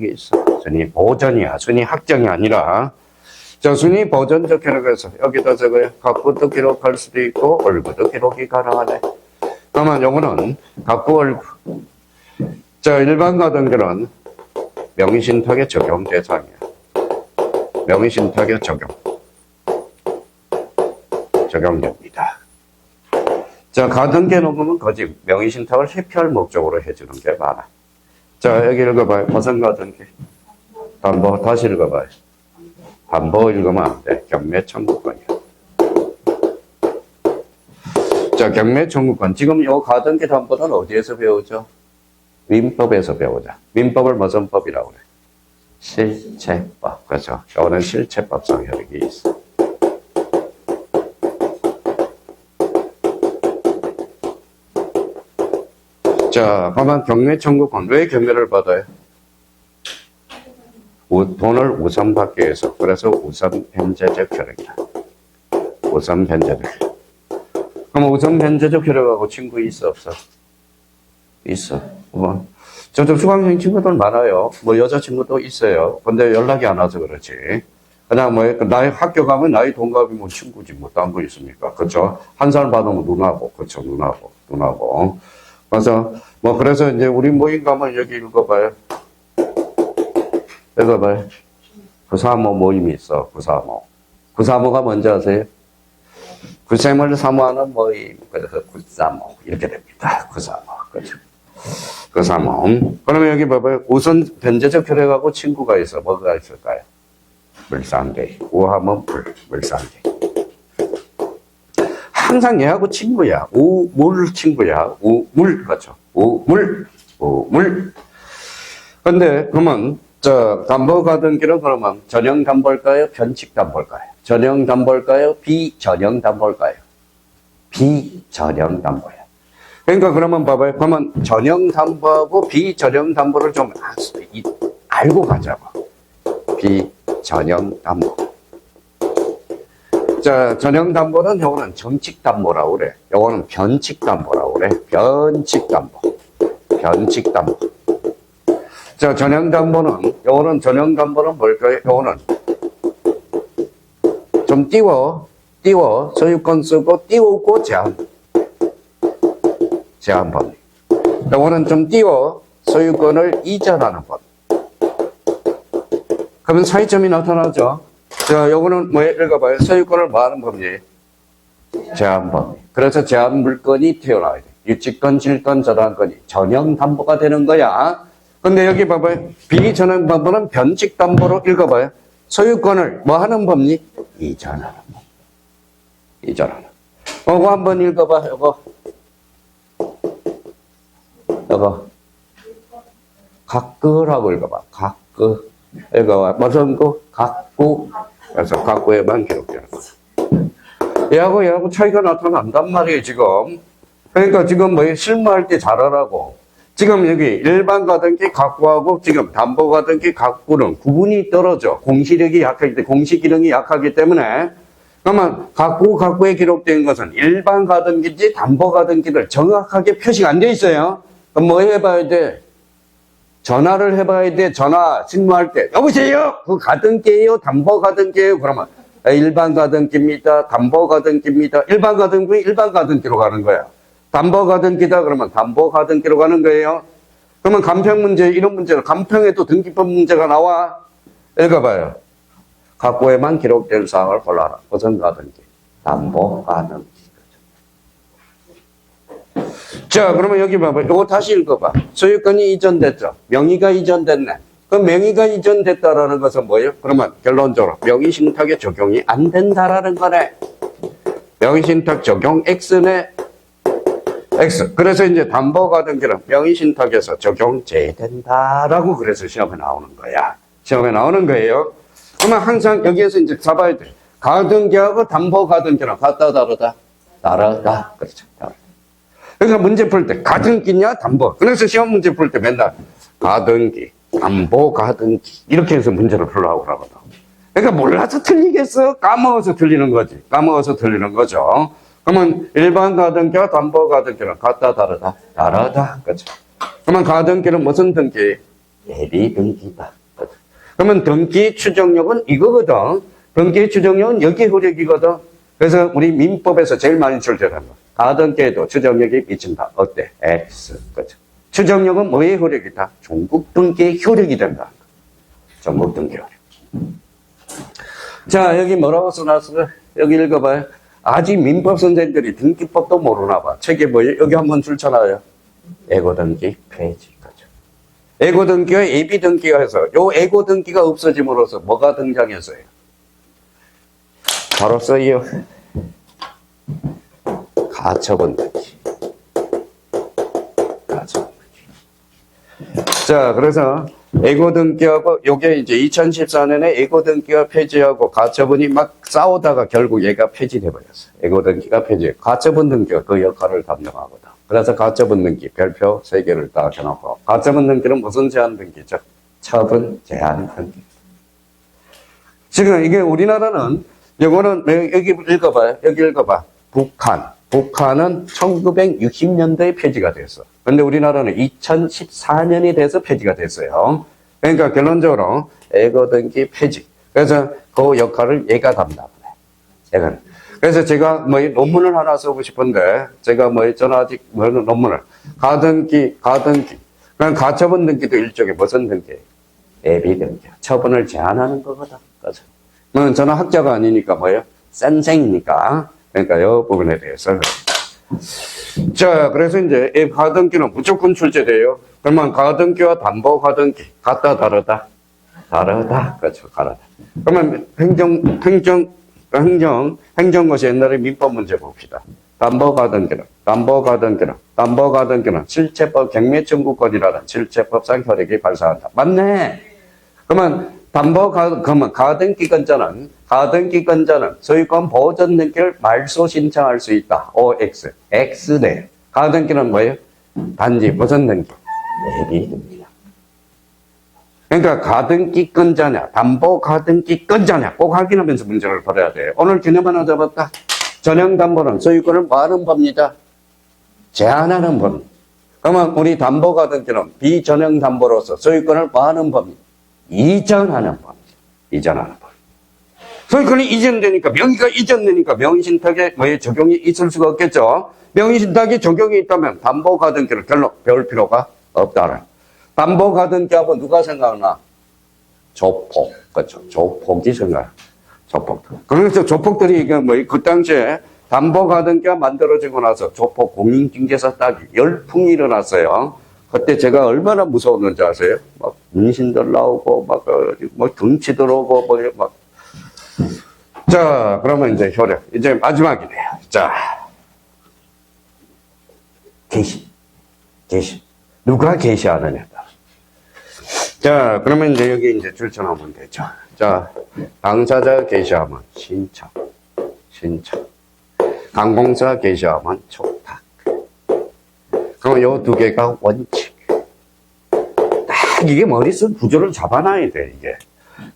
게 있어. 순위 보전이야. 순위 확정이 아니라. 자, 순위 보전적 기록에서 여기다 적어요. 각부도 기록할 수도 있고 얼구도 기록이 가능하네. 그러면 요거는 각부 얼구. 자, 일반 가등기는 명의신탁의 적용 대상이야. 명의신탁의 적용됩니다. 자, 가등기에 놓으면 거짓 명의신탁을 회피할 목적으로 해주는 게 많아. 자, 여기 읽어봐요. 무슨 가등기? 담보, 다시 읽어봐요. 담보 읽으면 안 돼. 경매 청구권이야. 자, 경매 청구권. 지금 요 가등기 담보는 어디에서 배우죠? 민법에서 배우자. 민법을 무슨 법이라고 그래? 실체법. 그렇죠. 요거는 실체법상 혈육이 있어. 자, 그러면 경매 청구권. 왜 경매를 받아요? 돈을 우선 받기 위해서. 그래서 우선 변제적 효력이다. 우선 변제적 효력. 그럼 우선 변제적 효력하고 친구 있어, 없어? 있어. 뭐, 저쪽 수강생 친구들 많아요. 뭐, 여자친구도 있어요. 근데 연락이 안 와서 그렇지. 그냥 뭐, 나이 학교 가면 나이 동갑이면 친구지. 뭐, 딴 거 있습니까? 그쵸? 한 살 받으면 누나고. 그쵸? 누나고. 그래서, 뭐, 그래서 이제 우리 모임 가면 여기 읽어봐요. 읽어봐요. 구사모 모임이 있어, 구사모. 구사모가 뭔지 아세요? 구셈을 사모하는 모임. 그래서 구사모. 이렇게 됩니다. 구사모. 그렇죠. 구사모. 그러면 여기 봐봐요. 우선 변제적 효력하고 친구가 있어. 뭐가 있을까요? 물상계. 우하면 물상계. 항상 얘하고 친구야. 우물 친구야. 우물. 그렇죠. 우물. 근데, 그러면, 담보 가등기는 그러면 전형 담보일까요? 변칙 담보일까요? 전형 담보일까요? 비전형 담보일까요? 비전형 담보야. 그러니까 그러면 봐봐요. 그러면 전형 담보하고 비전형 담보를 좀 알고 가자고. 비전형 담보. 자, 전형 담보는 요거는 정칙 담보라고 그래. 요거는 변칙 담보라고 그래. 변칙 담보. 자, 요거는 전형 담보는 뭘까요? 요거는 좀 띄워, 소유권 쓰고, 띄우고 제한 법리. 요거는 좀 띄워, 소유권을 이전하는 법. 그러면 차이점이 나타나죠? 자, 요거는 뭐, 읽어봐요. 소유권을 뭐 하는 법리? 제한 법리. 그래서 제한 물건이 튀어나와야 돼. 유치권, 질권, 저당권이 전형 담보가 되는 거야. 근데 여기 봐봐요. 비전형 담보는 변칙 담보로 읽어봐요. 소유권을 뭐 하는 법리? 이전하는 법. 이전하는. 요거 한번 읽어봐. 요거. 각구라고 읽어봐. 각구. 읽어봐. 무슨 구? 각구. 그래서 각구에만 기록되는 거. 얘하고 차이가 나타난단 말이에요, 지금. 그러니까 지금 뭐 실무할 때 잘하라고. 지금 여기 일반 가등기 각구하고 지금 담보 가등기 각구는 구분이 떨어져. 공시력이 약하기 때문에, 공시 기능이 약하기 때문에. 그러면 각구에 기록된 것은 일반 가등기인지 담보 가등기를 정확하게 표시가 안 돼 있어요. 그럼 뭐 해봐야 돼? 전화를 해봐야 돼. 전화 신고할 때. 여보세요? 그 가등기예요? 담보 가등기예요? 그러면 일반 가등기입니다. 담보 가등기입니다. 일반 가등기로 가는 거야. 담보 가등기다 그러면 담보 가등기로 가는 거예요. 그러면 간평 문제, 이런 문제는 간평에도 등기법 문제가 나와. 읽어봐요. 각구에만 기록된 사항을 골라라. 무슨 가등기? 담보 가등기. 자, 그러면 여기 봐봐. 이거 다시 읽어봐. 소유권이 이전됐죠. 명의가 이전됐네. 그럼 명의가 이전됐다라는 것은 뭐예요? 그러면 결론적으로 명의신탁에 적용이 안 된다라는 거네. 명의신탁 적용 X네. X. 그래서 이제 담보 가등기는 명의신탁에서 적용 제된다라고 그래서 시험에 나오는 거야. 시험에 나오는 거예요. 그러면 항상 여기에서 이제 잡아야 돼. 가등기하고 담보 가등기는 같다, 다르다? 다르다. 그렇죠. 다르다. 그러니까 문제 풀 때 가등기냐, 담보. 그래서 시험 문제 풀 때 맨날 가등기, 담보 가등기. 이렇게 해서 문제를 풀라고 그러거든. 그러니까 몰라서 틀리겠어? 까먹어서 틀리는 거지. 까먹어서 틀리는 거죠. 그러면 일반 가등기와 담보 가등기는 같다, 다르다? 다르다. 그죠? 그러면 가등기는 무슨 등기? 예비 등기다. 그러면 등기 추정력은 이거거든. 등기 추정력은 여기 효력이거든. 그래서 우리 민법에서 제일 많이 출제하는 거. 가등기에도 추정력이 미친다. 어때? X. 그죠? 추정력은 뭐의 효력이다? 종국 등기의 효력이 된다. 종국 등기 효력. 자, 여기 뭐라고 써놨어? 여기 읽어봐요. 아직 민법 선생님들이 등기법도 모르나 봐. 책에 뭐예요? 여기 한번 줄쳐놔요. 애고등기 폐지. 그죠? 애고등기와 예비등기가 해서 요 애고등기가 없어짐으로써 뭐가 등장했어요? 바로 써요. 가처분 등기. 가처분 등기. 자, 그래서 애고등기하고 요게 이제 2014년에 애고등기가 폐지하고 가처분이 막 싸우다가 결국 얘가 폐지돼 버렸어요. 애고등기가 폐지. 가처분 등기가 그 역할을 담당하거든. 그래서 가처분 등기 별표 3개를 딱 해놓고 가처분 등기는 무슨 제한 등기죠? 처분 제한 등기. 지금 이게 우리나라는 요거는 여기 읽어봐요. 여기 읽어봐. 북한은 1960년대에 폐지가 됐어. 근데 우리나라는 2014년이 돼서 폐지가 됐어요. 그러니까 결론적으로 애고등기 폐지. 그래서 그 역할을 얘가 담당해. 얘가. 그래서 제가 뭐 논문을 하나 쓰고 싶은데 제가 뭐 있잖아 아직 뭐 논문을 가등기. 그냥 가처분 등기도 일종의 무슨 등기? 예비 등기. 처분을 제한하는 거거든. 그죠? 저는 학자가 아니니까 뭐예요? 선생이니까. 그러니까 이 부분에 대해서. 자, 그래서 이제 이 가등기는 무조건 출제돼요. 그러면 가등기와 담보 가등기 같다 다르다? 다르다. 그렇죠. 다르다. 그러면 행정고시 옛날에 민법 문제 봅시다. 담보 가등기는 실체법 경매청구권이라는 실체법상 효력이 발생한다. 맞네. 그러면 가등기권자는 소유권 보전 등기를 말소 신청할 수 있다. OX. X대. 가등기는 뭐예요? 단지 무슨 등기? 예비 등기야. 그러니까 가등기권자냐, 담보 가등기권자냐 꼭 확인하면서 문제를 풀어야 돼요. 오늘 개념 하나 잡았다. 전형담보는 소유권을 뭐하는 법니다? 제한하는 법. 그러면 우리 담보 가등기는 비전형담보로서 소유권을 뭐하는 법입니다? 이전하는 법. 이전하는 법. 소유권이 이전되니까, 명의가 이전되니까 명의신탁에 뭐에 적용이 있을 수가 없겠죠. 명의신탁에 적용이 있다면 담보 가등기를 별로 배울 필요가 없다는. 담보 가등기하고 누가 생각나? 조폭. 그렇죠. 조폭이 생각나. 조폭. 그래서 조폭들이 이게 그 당시에 담보 가등기가 만들어지고 나서 조폭 공인중개사 따기 열풍이 일어났어요. 그때 제가 얼마나 무서웠는지 아세요? 막, 문신들 나오고, 경치 들어오고, 자, 그러면 이제 효력. 이제 마지막이네요. 자. 개시. 누가 개시하느냐. 자, 그러면 이제 여기 이제 줄쳐놓으면 되죠. 자, 당사자 개시하면 신청. 강공사 개시하면 촉탁. 그럼 요 두 개가 원칙. 딱 이게 머릿속 구조를 잡아놔야 돼, 이게.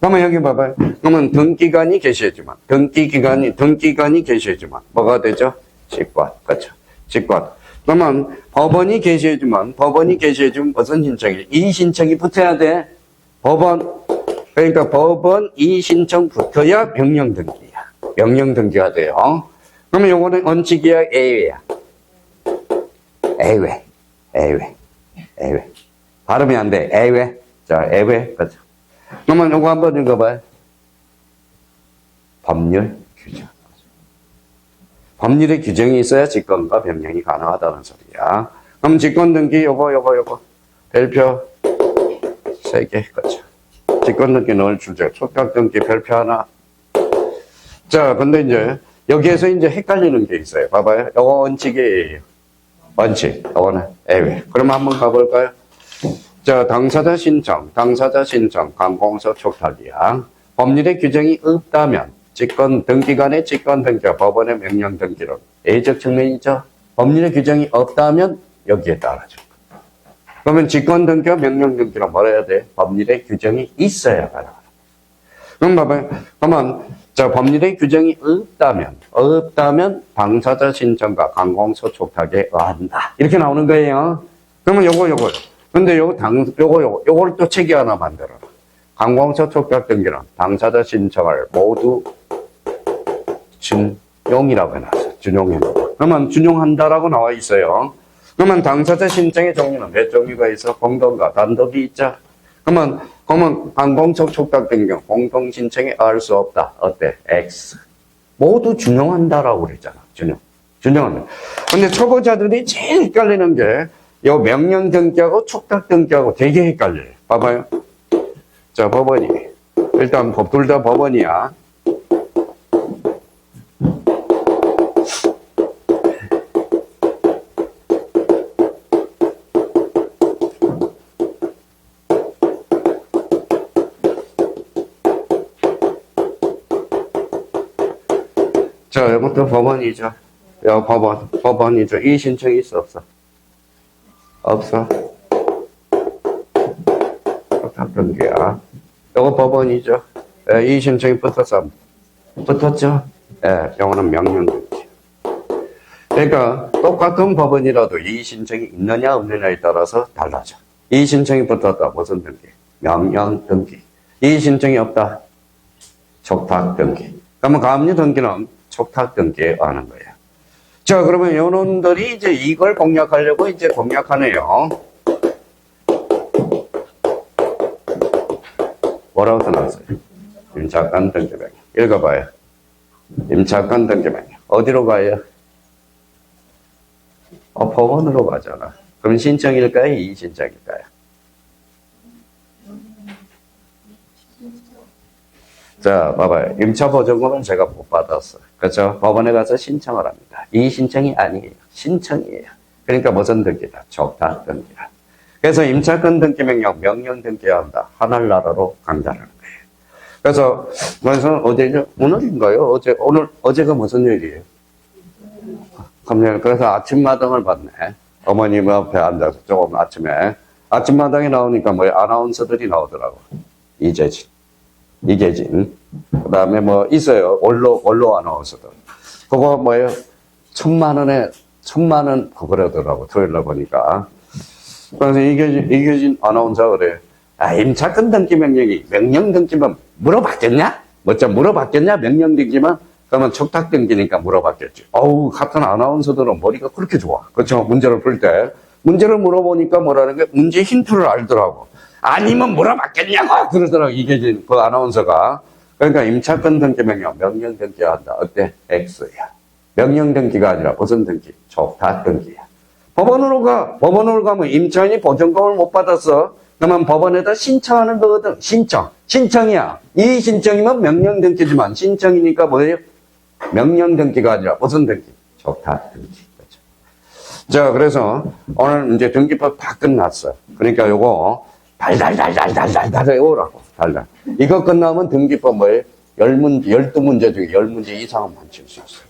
그러면 여기 봐봐요. 그러면 등기관이 개시했지만, 등기관이 개시했지만, 뭐가 되죠? 직권. 그렇죠. 직권. 그러면 법원이 개시해주면 무슨 신청이? 이 신청이 붙어야 돼. 그러니까 법원 이 신청 붙어야 명령 등기야. 명령 등기가 돼요. 그러면 요거는 원칙이야, 예외야. 예외. 발음이 안 돼. 예외. 자, 예외. 그렇죠. 그러면 요거 한번 읽어봐요. 법률 규정. 법률의 규정이 있어야 직권과 변경이 가능하다는 소리야. 그럼 직권 등기 요거. 별표 3개. 그렇죠. 직권 등기 넣을 주제. 촉탁 등기 별표 하나. 자, 근데 이제 여기에서 이제 헷갈리는 게 있어요. 봐봐요. 요거 원칙이에요. 원칙. 요거는 예외. 그러면 한번 가볼까요? 자, 당사자 신청, 관공서 촉탁이야. 법률의 규정이 없다면 등기관의 직권 등기와 법원의 명령 등기로 예적 측면이죠. 법률의 규정이 없다면 여기에 따라줘. 그러면 직권 등기와 명령 등기로 뭐라 해야 돼? 법률의 규정이 있어야 가능하다. 그럼 봐봐요. 그러면 자, 법률의 규정이 없다면 당사자 신청과 관공서 촉탁에 의한다. 이렇게 나오는 거예요. 그러면 요거. 근데 요걸 또 체계 하나 만들어라. 관공서 촉탁 등기는 당사자 신청을 모두 준용이라고 해놨어요. 준용해놓고. 그러면 준용한다라고 나와 있어요. 그러면 당사자 신청의 종류는 몇 종류가 있어? 공동과 단독이 있죠. 그러면 관공서 촉탁 등기 공동 신청에 알 수 없다. 어때? X. 모두 준용한다라고 그랬잖아. 준용한다. 근데 초보자들이 제일 헷갈리는 게 요 명령 등기하고 촉탁 등기하고 되게 헷갈려요. 봐봐요. 자, 법원이. 일단 둘 다 법원이야. 자, 이것도 법원이죠. 법원이죠. 이 신청이 있어, 없어? 없어. 촉탁 등기야. 이거 법원이죠. 이 신청이 붙었죠? 예, 이거는 명령 등기. 그러니까 똑같은 법원이라도 이 신청이 있느냐 없느냐에 따라서 달라져. 이 신청이 붙었다. 무슨 등기? 명령 등기. 이 신청이 없다. 촉탁 등기. 그러면 가압류 등기는 촉탁 등기에 하는 거예요. 자, 그러면 요놈들이 이제 이걸 공략하려고 이제 공략하네요. 뭐라고 써놨어요? 임차권 등기명령. 읽어봐요. 임차권 등기명령. 어디로 가요? 법원으로 가잖아. 그럼 신청일까요? 이의신청일까요? 자, 봐봐요. 임차보증금은 제가 못 받았어요. 그렇죠? 법원에 가서 신청을 합니다. 이의신청이 아니에요. 신청이에요. 그러니까 무슨 등기다? 촉탁 등기다. 그래서 임차권 등기명령, 명령 등기해야 한다. 하늘나라로 강조하는 거예요. 그래서 어제죠? 오늘인가요? 어제가 무슨 요일이에요? 금요일. 그래서 아침마당을 봤네. 어머님 앞에 앉아서 조금 아침마당에 나오니까 아나운서들이 나오더라고. 이계진. 그 다음에 있어요. 원로 아나운서들. 그거 1,000만 원 그거라더라고. 토요일날 보니까. 그래서 이계진 아나운서가 그래. 임차권 등기 명령이 명령 등기면 물어봤겠냐? 물어봤겠냐? 명령 등기면? 그러면 촉탁 등기니까 물어봤겠지. 같은 아나운서들은 머리가 그렇게 좋아. 그렇죠? 문제를 풀 때. 문제를 물어보니까 뭐라는 게 문제 힌트를 알더라고. 아니면 물어봤겠냐고! 그러더라고, 이계진 그 아나운서가. 그러니까 임차권 등기 명령, 명령 등기해야 한다. 어때? X야. 명령 등기가 아니라 무슨 등기? 촉탁 등기야. 법원으로 가면 임차인이 보증금을 못 받았어. 그러면 법원에다 신청하는 거거든. 신청이야. 이 신청이면 명령 등기지만 신청이니까 뭐예요? 명령 등기가 아니라 무슨 등기? 촉탁 등기. 그렇죠. 자, 그래서 오늘 이제 등기법 다 끝났어. 그러니까 요거 달달 외우라고. 달달. 이거 끝나면 등기법 12문제 중에 10문제 이상은 맞출 수 있어요.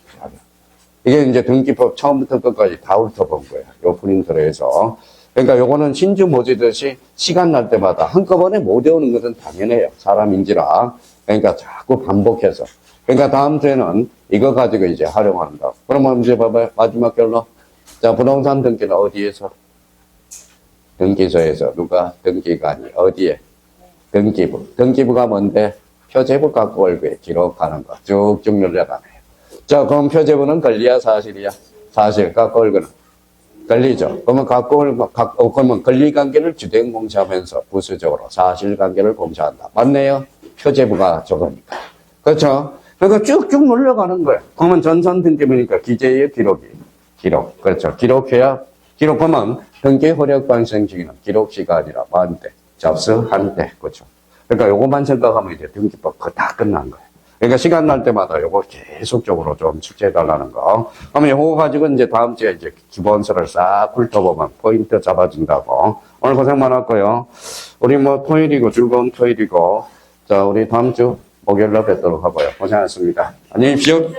이게 이제 등기법 처음부터 끝까지 다 훑어본 거예요. 요 프린터로 해서. 그러니까 요거는 신주 모지듯이 시간 날 때마다 한꺼번에 못 외우는 것은 당연해요. 사람인지라. 그러니까 자꾸 반복해서. 그러니까 다음 주에는 이거 가지고 이제 활용한다. 그러면 이제 봐봐요. 마지막 결론. 자, 부동산 등기는 어디에서? 등기소에서. 누가? 등기관이. 어디에? 등기부. 등기부가 뭔데? 표제부 갖고 월부에 기록하는 거. 쭉쭉 늘려가네요. 자, 그럼 표제부는 권리야, 사실이야? 사실. 갖고 월부는? 권리죠. 그러면 권리관계를 주된 공시하면서 부수적으로 사실관계를 공시한다. 맞네요? 표제부가 저거니까. 그렇죠? 그러니까 쭉쭉 늘려가는 거예요. 그러면 전산 등기부니까 기재의 기록. 그렇죠. 기록하면 등기 효력 발생 시기는 기록시가 아니라 만대, 접수한대. 그렇죠. 그러니까 요것만 생각하면 이제 등기법 그거 다 끝난 거예요. 그러니까 시간 날 때마다 요거 계속적으로 좀 숙제해달라는 거. 그러면 요거 가지고 이제 다음 주에 이제 기본서를 싹 훑어보면 포인트 잡아준다고. 오늘 고생 많았고요. 우리 토요일이고 즐거운 토요일이고. 자, 우리 다음 주 목요일날 뵙도록 하고요. 고생하셨습니다. 안녕히 계십시오.